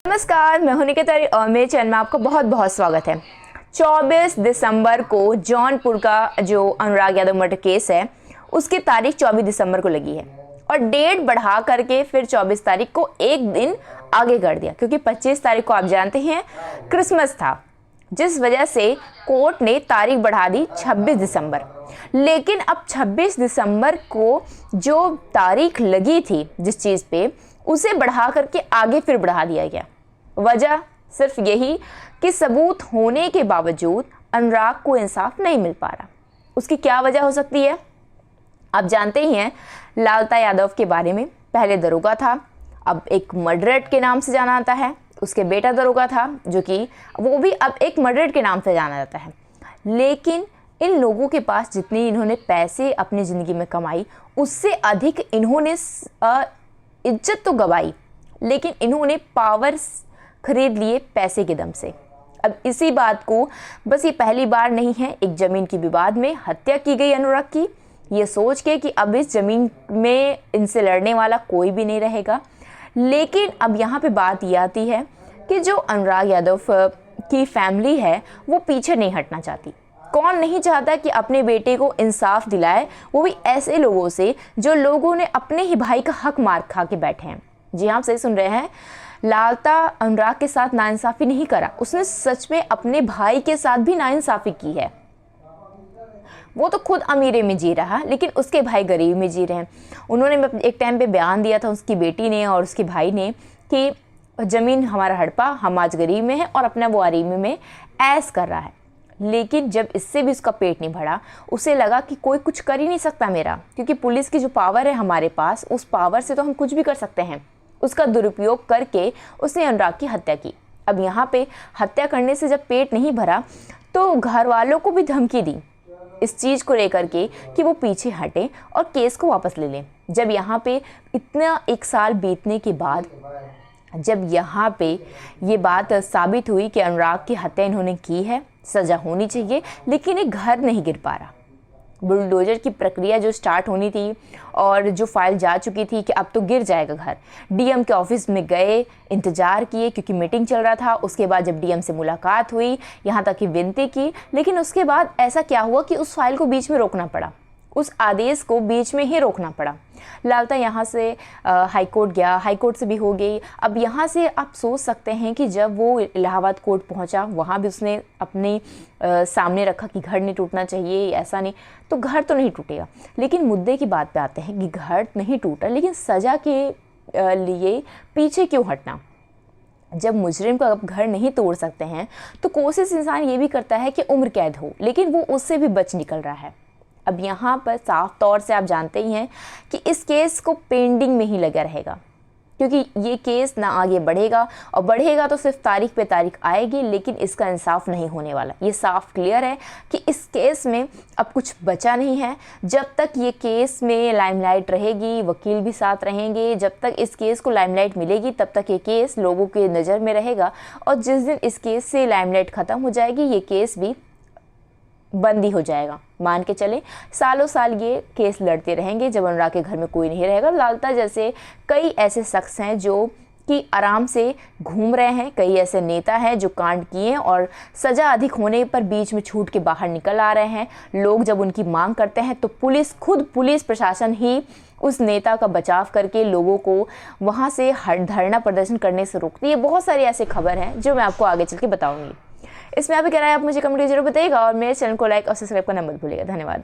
नमस्कार, मैं हूं निकिता और मेरे चैनल में आपका बहुत बहुत स्वागत है। 24 दिसंबर को जौनपुर का जो अनुराग यादव मर्डर केस है उसकी तारीख 24 दिसंबर को लगी है और डेट बढ़ा करके फिर 24 तारीख को एक दिन आगे कर दिया, क्योंकि 25 तारीख को आप जानते हैं क्रिसमस था, जिस वजह से कोर्ट ने तारीख बढ़ा दी 26 दिसंबर। लेकिन अब 26 दिसंबर को जो तारीख लगी थी जिस चीज़ पे, उसे बढ़ा करके आगे फिर बढ़ा दिया गया। वजह सिर्फ यही कि सबूत होने के बावजूद अनुराग को इंसाफ नहीं मिल पा रहा। उसकी क्या वजह हो सकती है? आप जानते ही हैं लालता यादव के बारे में। पहले दरोगा था, अब एक मर्डरेट के नाम से जाना जाता है। उसके बेटा दरोगा था, जो कि वो भी अब एक मर्डरेट के नाम से जाना जाता है। लेकिन इन लोगों के पास जितनी इन्होंने पैसे अपनी ज़िंदगी में कमाई, उससे अधिक इन्होंने इज्जत तो गवाई, लेकिन इन्होंने पावर खरीद लिए पैसे के दम से। अब इसी बात को बस ये पहली बार नहीं है, एक ज़मीन की विवाद में हत्या की गई अनुराग की, ये सोच के कि अब इस ज़मीन में इनसे लड़ने वाला कोई भी नहीं रहेगा। लेकिन अब यहाँ पे बात ये आती है कि जो अनुराग यादव की फैमिली है वो पीछे नहीं हटना चाहती। कौन नहीं चाहता कि अपने बेटे को इंसाफ दिलाए, वो भी ऐसे लोगों से जो लोगों ने अपने ही भाई का हक मार खा के बैठे हैं। जी हाँ, आप सही सुन रहे हैं। लालता अनुराग के साथ नाइंसाफ़ी नहीं करा, उसने सच में अपने भाई के साथ भी नाइंसाफ़ी की है। वो तो खुद अमीरे में जी रहा, लेकिन उसके भाई गरीब में जी रहे हैं। उन्होंने एक टाइम पे बयान दिया था, उसकी बेटी ने और उसके भाई ने, कि ज़मीन हमारा हड़पा, हम आज गरीब में हैं और अपना वो अरीब में ऐश कर रहा है। लेकिन जब इससे भी उसका पेट नहीं भरा, उसे लगा कि कोई कुछ कर ही नहीं सकता मेरा, क्योंकि पुलिस की जो पावर है हमारे पास, उस पावर से तो हम कुछ भी कर सकते हैं। उसका दुरुपयोग करके उसने अनुराग की हत्या की। अब यहाँ पे हत्या करने से जब पेट नहीं भरा तो घर वालों को भी धमकी दी इस चीज़ को लेकर के कि वो पीछे हटें और केस को वापस ले लें। जब यहाँ पे इतना एक साल बीतने के बाद जब यहाँ पे ये बात साबित हुई कि अनुराग की हत्या इन्होंने की है, सज़ा होनी चाहिए, लेकिन एक घर नहीं गिर पा रहा। बुलडोजर की प्रक्रिया जो स्टार्ट होनी थी और जो फाइल जा चुकी थी कि अब तो गिर जाएगा घर, डीएम के ऑफिस में गए, इंतज़ार किए क्योंकि मीटिंग चल रहा था। उसके बाद जब डीएम से मुलाकात हुई, यहाँ तक कि विनती की, लेकिन उसके बाद ऐसा क्या हुआ कि उस फाइल को बीच में रोकना पड़ा, उस आदेश को बीच में ही रोकना पड़ा। लालता यहाँ से हाई कोर्ट गया, हाई कोर्ट से भी हो गई। अब यहाँ से आप सोच सकते हैं कि जब वो इलाहाबाद कोर्ट पहुँचा, वहाँ भी उसने अपने सामने रखा कि घर नहीं टूटना चाहिए, ऐसा नहीं, तो घर तो नहीं टूटेगा। लेकिन मुद्दे की बात पे आते हैं कि घर नहीं टूटा, लेकिन सज़ा के लिए पीछे क्यों हटना? जब मुजरिम को अब घर नहीं तोड़ सकते हैं तो कोशिश इंसान ये भी करता है कि उम्र कैद हो, लेकिन वो उससे भी बच निकल रहा है। अब यहाँ पर साफ तौर से आप जानते ही हैं कि इस केस को पेंडिंग में ही लगा रहेगा, क्योंकि ये केस ना आगे बढ़ेगा, और बढ़ेगा तो सिर्फ तारीख पे तारीख आएगी, लेकिन इसका इंसाफ नहीं होने वाला। ये साफ क्लियर है कि इस केस में अब कुछ बचा नहीं है। जब तक ये केस में लाइमलाइट रहेगी, वकील भी साथ रहेंगे, जब तक इस केस को लाइमलाइट मिलेगी तब तक ये केस लोगों के नज़र में रहेगा, और जिस दिन इस केस से लाइमलाइट ख़त्म हो जाएगी, ये केस भी बंद ही हो जाएगा। मान के चले सालों साल ये केस लड़ते रहेंगे जब अनुराग के घर में कोई नहीं रहेगा। लालता जैसे कई ऐसे शख्स हैं जो कि आराम से घूम रहे हैं, कई ऐसे नेता हैं जो कांड किए और सज़ा अधिक होने पर बीच में छूट के बाहर निकल आ रहे हैं। लोग जब उनकी मांग करते हैं तो पुलिस प्रशासन ही उस नेता का बचाव करके लोगों को वहाँ से धरना प्रदर्शन करने से रोकती है। बहुत सारी ऐसी खबर हैं जो मैं आपको आगे चल के बताऊँगी। इसमें आप क्या राय, आप मुझे कमेंट जरूर बताइएगा और मेरे चैनल को लाइक और सब्सक्राइब करना मत भूलिएगा। धन्यवाद।